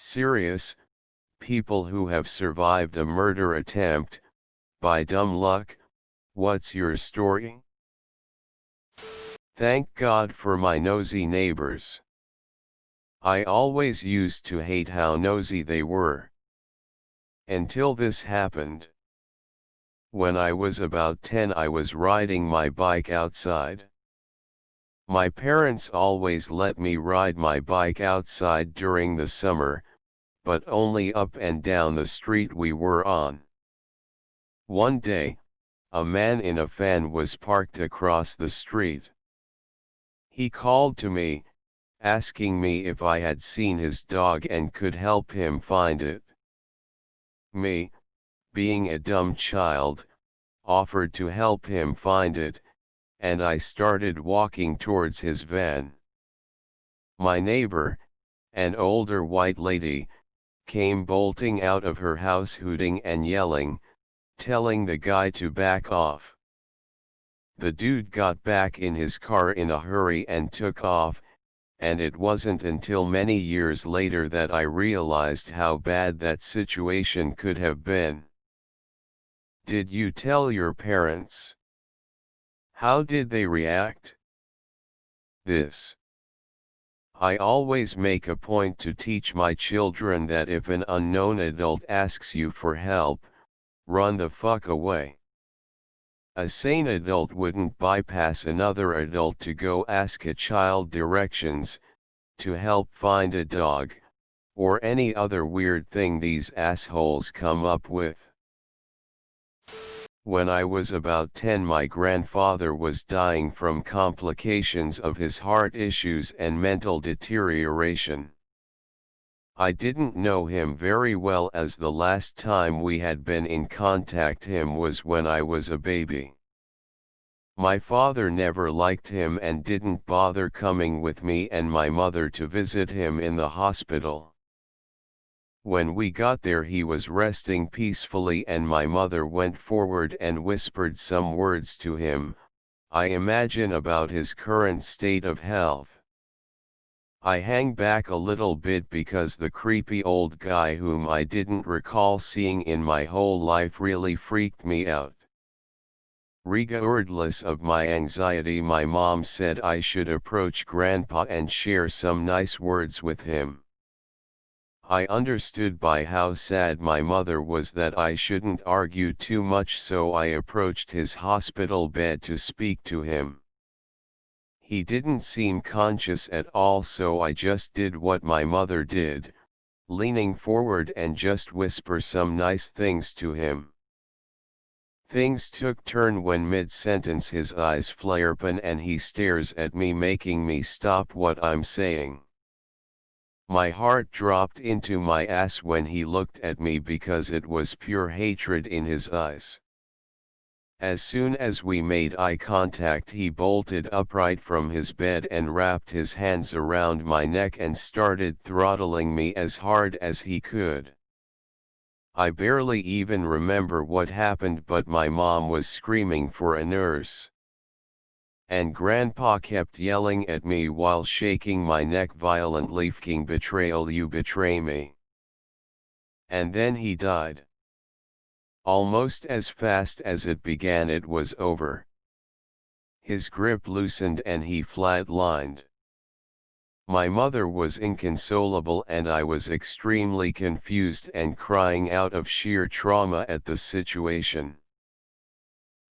Serious, people who have survived a murder attempt, by dumb luck, what's your story? Thank God for my nosy neighbors. I always used to hate how nosy they were. Until this happened. When I was about 10, I was riding my bike outside. My parents always let me ride my bike outside during the summer, but only up and down the street we were on. One day, a man in a van was parked across the street. He called to me, asking me if I had seen his dog and could help him find it. Me, being a dumb child, offered to help him find it, and I started walking towards his van. My neighbor, an older white lady, came bolting out of her house hooting and yelling, telling the guy to back off. The dude got back in his car in a hurry and took off, and it wasn't until many years later that I realized how bad that situation could have been. Did you tell your parents? How did they react? I always make a point to teach my children that if an unknown adult asks you for help, run the fuck away. A sane adult wouldn't bypass another adult to go ask a child directions, to help find a dog, or any other weird thing these assholes come up with. When I was about 10, my grandfather was dying from complications of his heart issues and mental deterioration. I didn't know him very well, as the last time we had been in contact him was when I was a baby. My father never liked him and didn't bother coming with me and my mother to visit him in the hospital. When we got there, he was resting peacefully and my mother went forward and whispered some words to him, I imagine about his current state of health. I hang back a little bit because the creepy old guy whom I didn't recall seeing in my whole life really freaked me out. Regardless of my anxiety, my mom said I should approach Grandpa and share some nice words with him. I understood by how sad my mother was that I shouldn't argue too much, so I approached his hospital bed to speak to him. He didn't seem conscious at all, so I just did what my mother did, leaning forward and just whisper some nice things to him. Things took turn when mid-sentence his eyes flare open and he stares at me, making me stop what I'm saying. My heart dropped into my ass when he looked at me because it was pure hatred in his eyes. As soon as we made eye contact, he bolted upright from his bed and wrapped his hands around my neck and started throttling me as hard as he could. I barely even remember what happened, but my mom was screaming for a nurse. And Grandpa kept yelling at me while shaking my neck violently, "Fucking betrayal, you betray me." And then he died. Almost as fast as it began, it was over. His grip loosened and he flatlined. My mother was inconsolable and I was extremely confused and crying out of sheer trauma at the situation.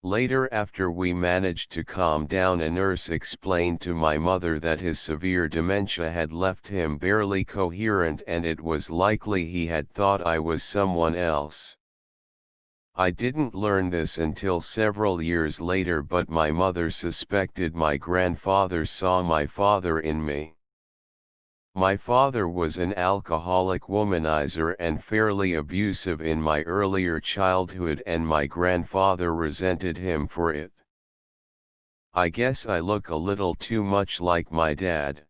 Later, after we managed to calm down, a nurse explained to my mother that his severe dementia had left him barely coherent and it was likely he had thought I was someone else. I didn't learn this until several years later, but my mother suspected my grandfather saw my father in me. My father was an alcoholic womanizer and fairly abusive in my earlier childhood, and my grandfather resented him for it. I guess I look a little too much like my dad.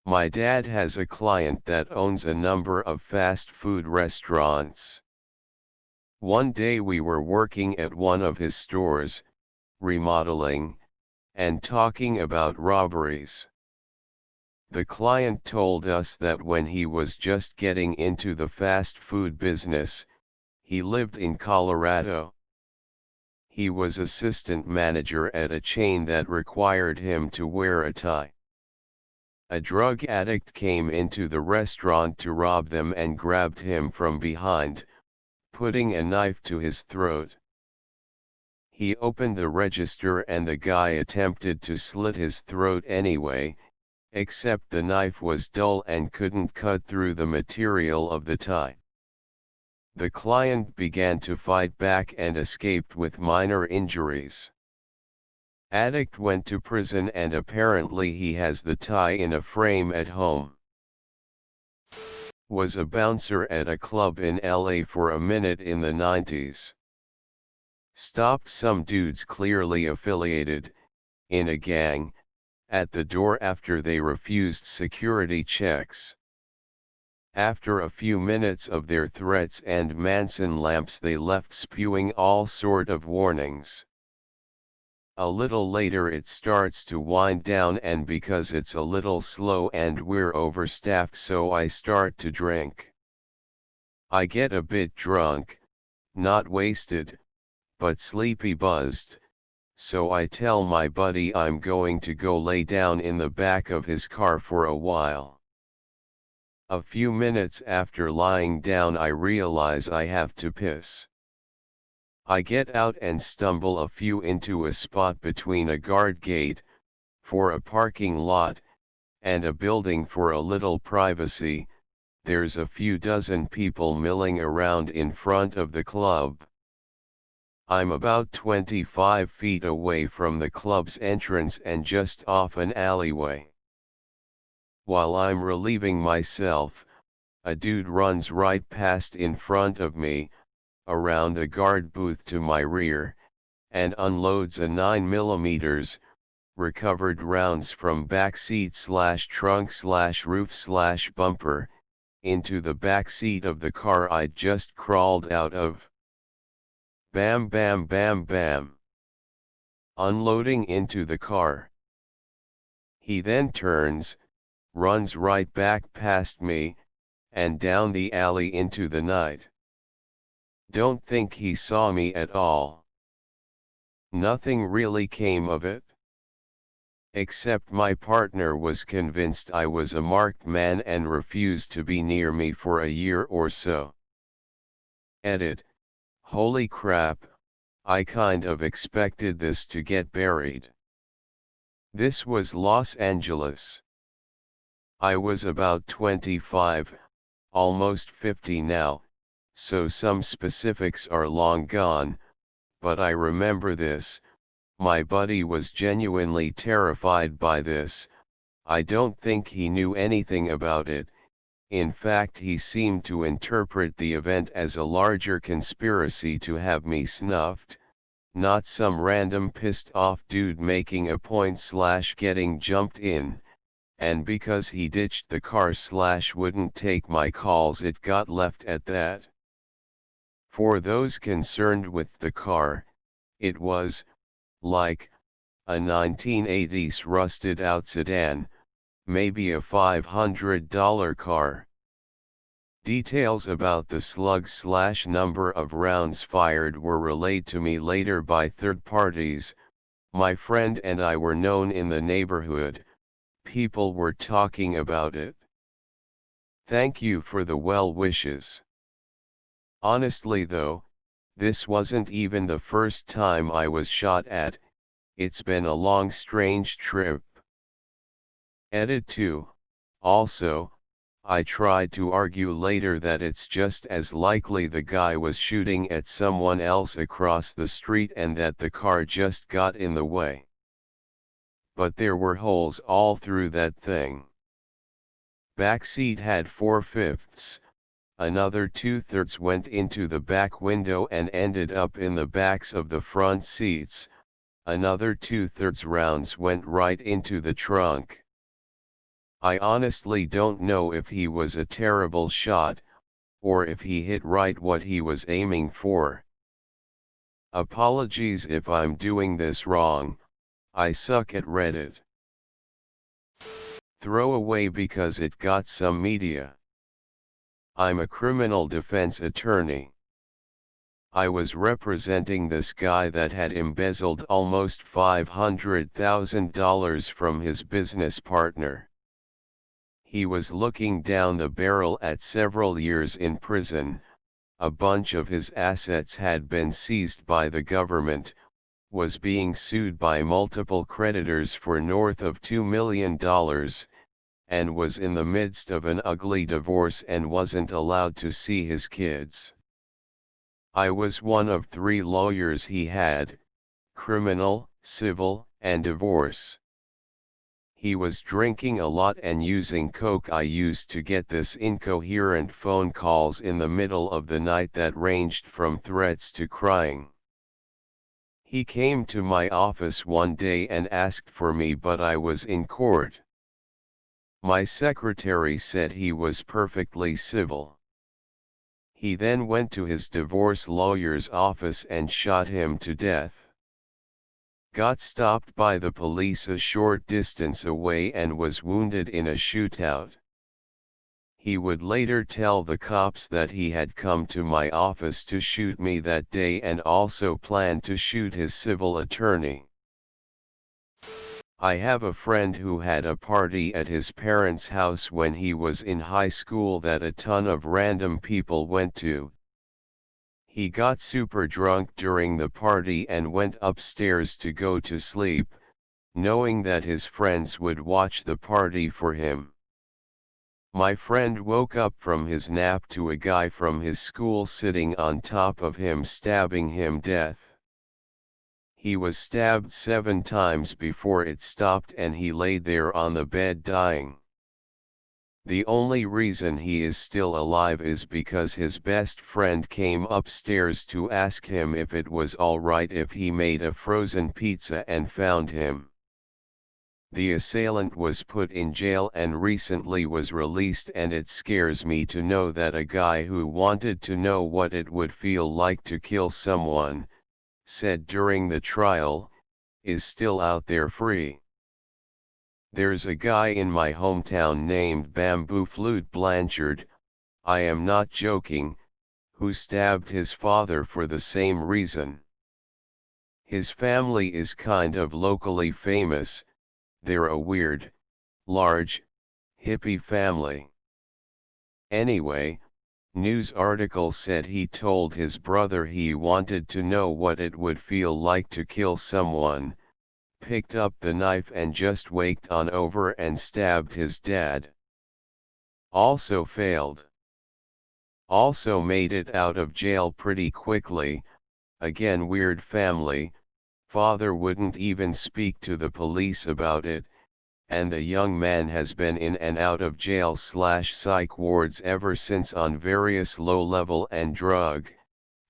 My dad has a client that owns a number of fast food restaurants. One day we were working at one of his stores, remodeling, and talking about robberies. The client told us that when he was just getting into the fast food business, he lived in Colorado. He was assistant manager at a chain that required him to wear a tie. A drug addict came into the restaurant to rob them and grabbed him from behind, putting a knife to his throat. He opened the register and the guy attempted to slit his throat anyway, except the knife was dull and couldn't cut through the material of the tie. The client began to fight back and escaped with minor injuries. Addict went to prison and apparently he has the tie in a frame at home. Was a bouncer at a club in LA for a minute in the 90s. Stopped some dudes clearly affiliated, in a gang, at the door after they refused security checks. After a few minutes of their threats and Manson lamps they left spewing all sort of warnings. A little later it starts to wind down and because it's a little slow and we're overstaffed so I start to drink. I get a bit drunk, not wasted, but sleepy buzzed, so I tell my buddy I'm going to go lay down in the back of his car for a while. A few minutes after lying down I realize I have to piss. I get out and stumble a few into a spot between a guard gate, for a parking lot, and a building for a little privacy. There's a few dozen people milling around in front of the club. I'm about 25 feet away from the club's entrance and just off an alleyway. While I'm relieving myself, a dude runs right past in front of me, around a guard booth to my rear, and unloads a 9mm, recovered rounds from backseat/trunk/roof/bumper, into the backseat of the car I'd just crawled out of. Bam bam bam bam. Unloading into the car. He then turns, runs right back past me, and down the alley into the night. Don't think he saw me at all. Nothing really came of it. Except my partner was convinced I was a marked man and refused to be near me for a year or so. Edit. Holy crap, I kind of expected this to get buried. This was Los Angeles. I was about 25, almost 50 now, so some specifics are long gone, but I remember this. My buddy was genuinely terrified by this. I don't think he knew anything about it. In fact, he seemed to interpret the event as a larger conspiracy to have me snuffed, not some random pissed off dude making a point / getting jumped in, and because he ditched the car / wouldn't take my calls it got left at that. For those concerned with the car, it was, like, a 1980s rusted out sedan, maybe a $500 car. Details about the slug / number of rounds fired were relayed to me later by third parties. My friend and I were known in the neighborhood. People were talking about it. Thank you for the well wishes. Honestly though, this wasn't even the first time I was shot at. It's been a long strange trip. Edit 2. Also, I tried to argue later that it's just as likely the guy was shooting at someone else across the street and that the car just got in the way. But there were holes all through that thing. Backseat had 4/5, another 2/3 went into the back window and ended up in the backs of the front seats, another 2/3 rounds went right into the trunk. I honestly don't know if he was a terrible shot, or if he hit right what he was aiming for. Apologies if I'm doing this wrong, I suck at Reddit. Throw away because it got some media. I'm a criminal defense attorney. I was representing this guy that had embezzled almost $500,000 from his business partner. He was looking down the barrel at several years in prison, a bunch of his assets had been seized by the government, was being sued by multiple creditors for north of $2 million, and was in the midst of an ugly divorce and wasn't allowed to see his kids. I was one of 3 lawyers he had: criminal, civil, and divorce. He was drinking a lot and using coke. I used to get this incoherent phone calls in the middle of the night that ranged from threats to crying. He came to my office one day and asked for me, but I was in court. My secretary said he was perfectly civil. He then went to his divorce lawyer's office and shot him to death. Got stopped by the police a short distance away and was wounded in a shootout. He would later tell the cops that he had come to my office to shoot me that day and also planned to shoot his civil attorney. I have a friend who had a party at his parents' house when he was in high school that a ton of random people went to. He got super drunk during the party and went upstairs to go to sleep, knowing that his friends would watch the party for him. My friend woke up from his nap to a guy from his school sitting on top of him stabbing him to death. He was stabbed 7 times before it stopped and he laid there on the bed dying. The only reason he is still alive is because his best friend came upstairs to ask him if it was alright if he made a frozen pizza and found him. The assailant was put in jail and recently was released, and it scares me to know that a guy who wanted to know what it would feel like to kill someone, said during the trial, is still out there free. There's a guy in my hometown named Bamboo Flute Blanchard, I am not joking, who stabbed his father for the same reason. His family is kind of locally famous, they're a weird, large, hippie family. Anyway, news article said he told his brother he wanted to know what it would feel like to kill someone, picked up the knife and just waked on over and stabbed his dad. Also failed. Also made it out of jail pretty quickly, again weird family, father wouldn't even speak to the police about it, and the young man has been in and out of jail/psych wards ever since on various low-level and drug,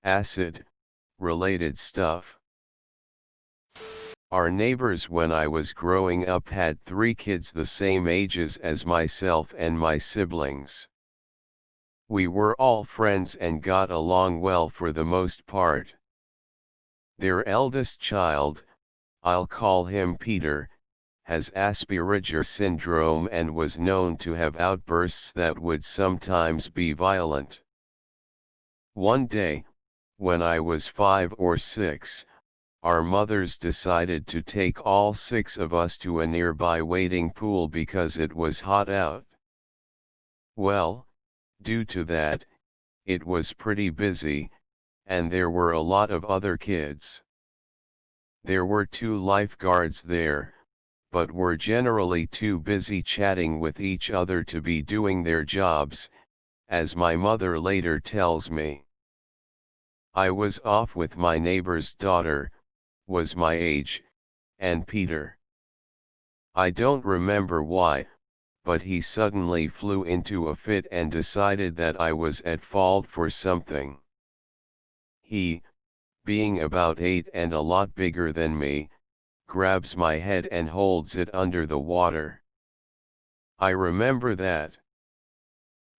acid, related stuff. Our neighbors when I was growing up had 3 kids the same ages as myself and my siblings. We were all friends and got along well for the most part. Their eldest child, I'll call him Peter, has Asperger syndrome and was known to have outbursts that would sometimes be violent. One day, when I was 5 or 6, our mothers decided to take all 6 of us to a nearby wading pool because it was hot out. Well, due to that, it was pretty busy, and there were a lot of other kids. There were 2 lifeguards there, but were generally too busy chatting with each other to be doing their jobs, as my mother later tells me. I was off with my neighbor's daughter, was my age, and Peter. I don't remember why, but he suddenly flew into a fit and decided that I was at fault for something. He, being about 8 and a lot bigger than me, grabs my head and holds it under the water. I remember that.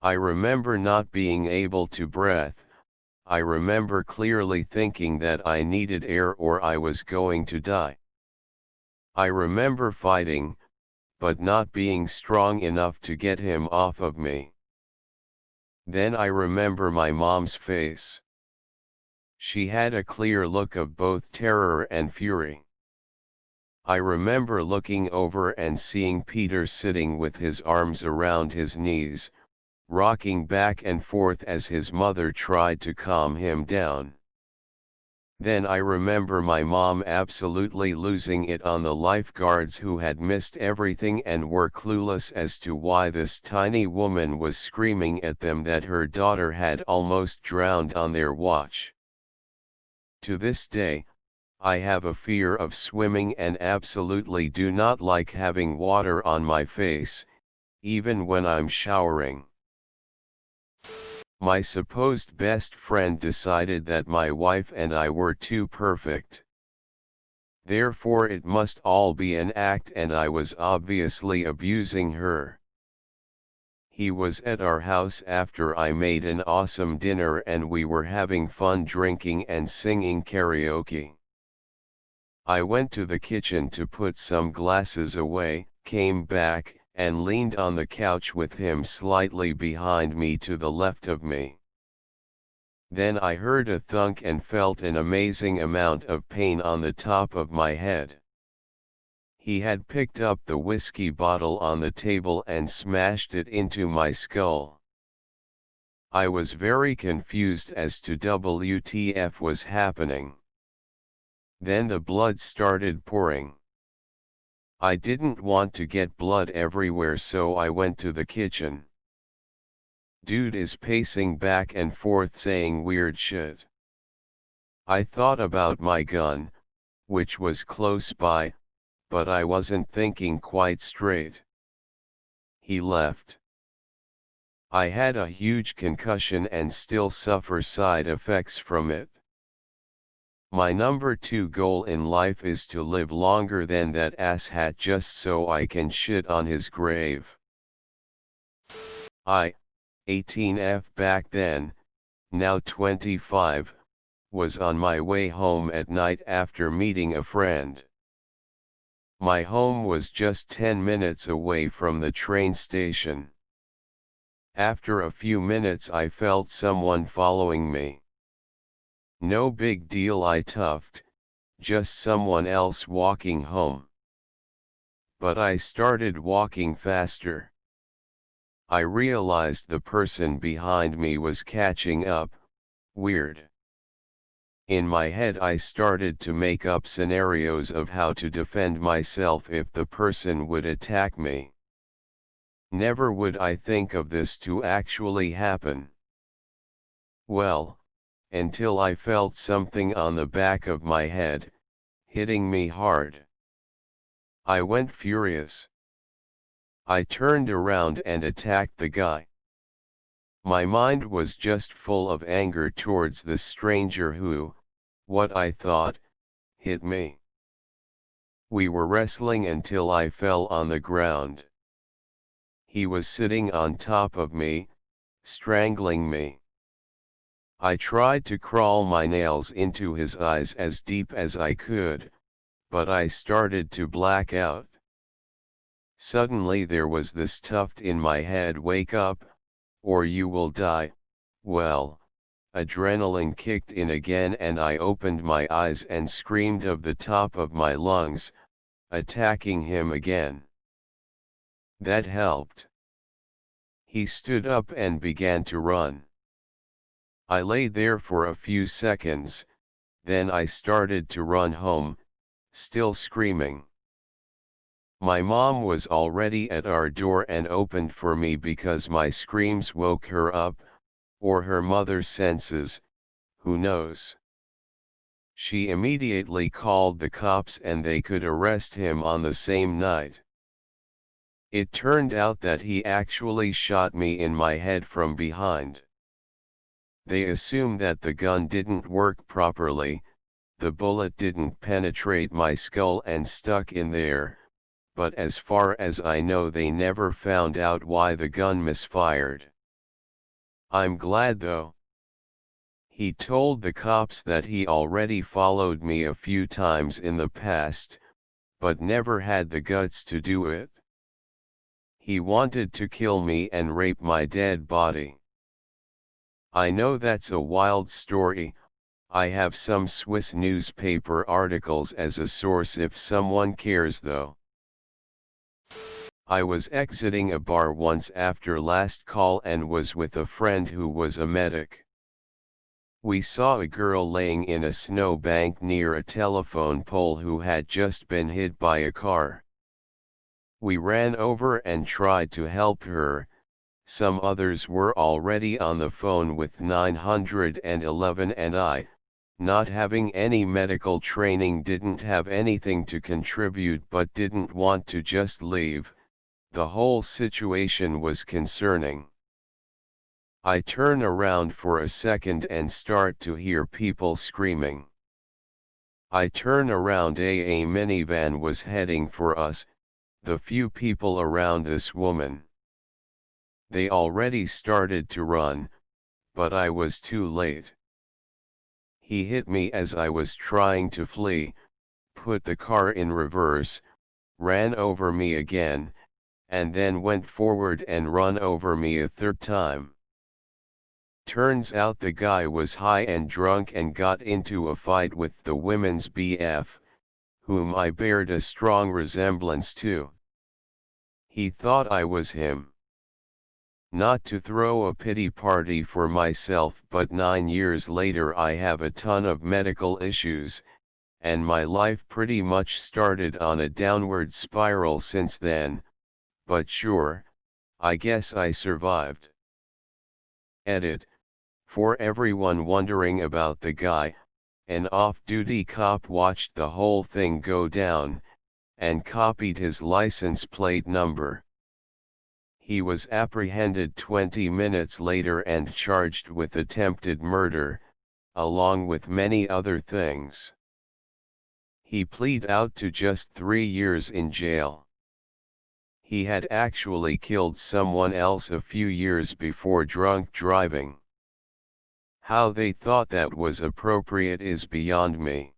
I remember not being able to breathe. I remember clearly thinking that I needed air or I was going to die. I remember fighting, but not being strong enough to get him off of me. Then I remember my mom's face. She had a clear look of both terror and fury. I remember looking over and seeing Peter sitting with his arms around his knees, rocking back and forth as his mother tried to calm him down. Then I remember my mom absolutely losing it on the lifeguards who had missed everything and were clueless as to why this tiny woman was screaming at them that her daughter had almost drowned on their watch. To this day, I have a fear of swimming and absolutely do not like having water on my face, even when I'm showering. My supposed best friend decided that my wife and I were too perfect. Therefore it must all be an act and I was obviously abusing her. He was at our house after I made an awesome dinner and we were having fun drinking and singing karaoke. I went to the kitchen to put some glasses away, came back, and leaned on the couch with him slightly behind me to the left of me. Then I heard a thunk and felt an amazing amount of pain on the top of my head. He had picked up the whiskey bottle on the table and smashed it into my skull. I was very confused as to WTF was happening. Then the blood started pouring. I didn't want to get blood everywhere, so I went to the kitchen. Dude is pacing back and forth saying weird shit. I thought about my gun, which was close by, but I wasn't thinking quite straight. He left. I had a huge concussion and still suffer side effects from it. My number 2 goal in life is to live longer than that asshat just so I can shit on his grave. I, 18F back then, now 25, was on my way home at night after meeting a friend. My home was just 10 minutes away from the train station. After a few minutes I felt someone following me. No big deal, I toughed, just someone else walking home. But I started walking faster. I realized the person behind me was catching up. Weird. In my head I started to make up scenarios of how to defend myself if the person would attack me. Never would I think of this to actually happen. Well, until I felt something on the back of my head, hitting me hard. I went furious. I turned around and attacked the guy. My mind was just full of anger towards the stranger who, what I thought, hit me. We were wrestling until I fell on the ground. He was sitting on top of me, strangling me. I tried to crawl my nails into his eyes as deep as I could, but I started to black out. Suddenly there was this tuft in my head: wake up, or you will die. Well, adrenaline kicked in again and I opened my eyes and screamed of the top of my lungs, attacking him again. That helped. He stood up and began to run. I lay there for a few seconds, then I started to run home, still screaming. My mom was already at our door and opened for me because my screams woke her up, or her mother's senses, who knows. She immediately called the cops and they could arrest him on the same night. It turned out that he actually shot me in my head from behind. They assume that the gun didn't work properly, the bullet didn't penetrate my skull and stuck in there, but as far as I know they never found out why the gun misfired. I'm glad though. He told the cops that he already followed me a few times in the past, but never had the guts to do it. He wanted to kill me and rape my dead body. I know that's a wild story. I have some Swiss newspaper articles as a source if someone cares though. I was exiting a bar once after last call and was with a friend who was a medic. We saw a girl laying in a snowbank near a telephone pole who had just been hit by a car. We ran over and tried to help her. Some others were already on the phone with 911 and I, not having any medical training, didn't have anything to contribute but didn't want to just leave. The whole situation was concerning. I turn around for a second and start to hear people screaming. I turn around, a minivan was heading for us, the few people around this woman. They already started to run, but I was too late. He hit me as I was trying to flee, put the car in reverse, ran over me again, and then went forward and run over me a third time. Turns out the guy was high and drunk and got into a fight with the women's BF, whom I bared a strong resemblance to. He thought I was him. Not to throw a pity party for myself, but 9 years later I have a ton of medical issues, and my life pretty much started on a downward spiral since then, but sure, I guess I survived. Edit. For everyone wondering about the guy, an off-duty cop watched the whole thing go down, and copied his license plate number. He was apprehended 20 minutes later and charged with attempted murder, along with many other things. He pleaded out to just 3 years in jail. He had actually killed someone else a few years before drunk driving. How they thought that was appropriate is beyond me.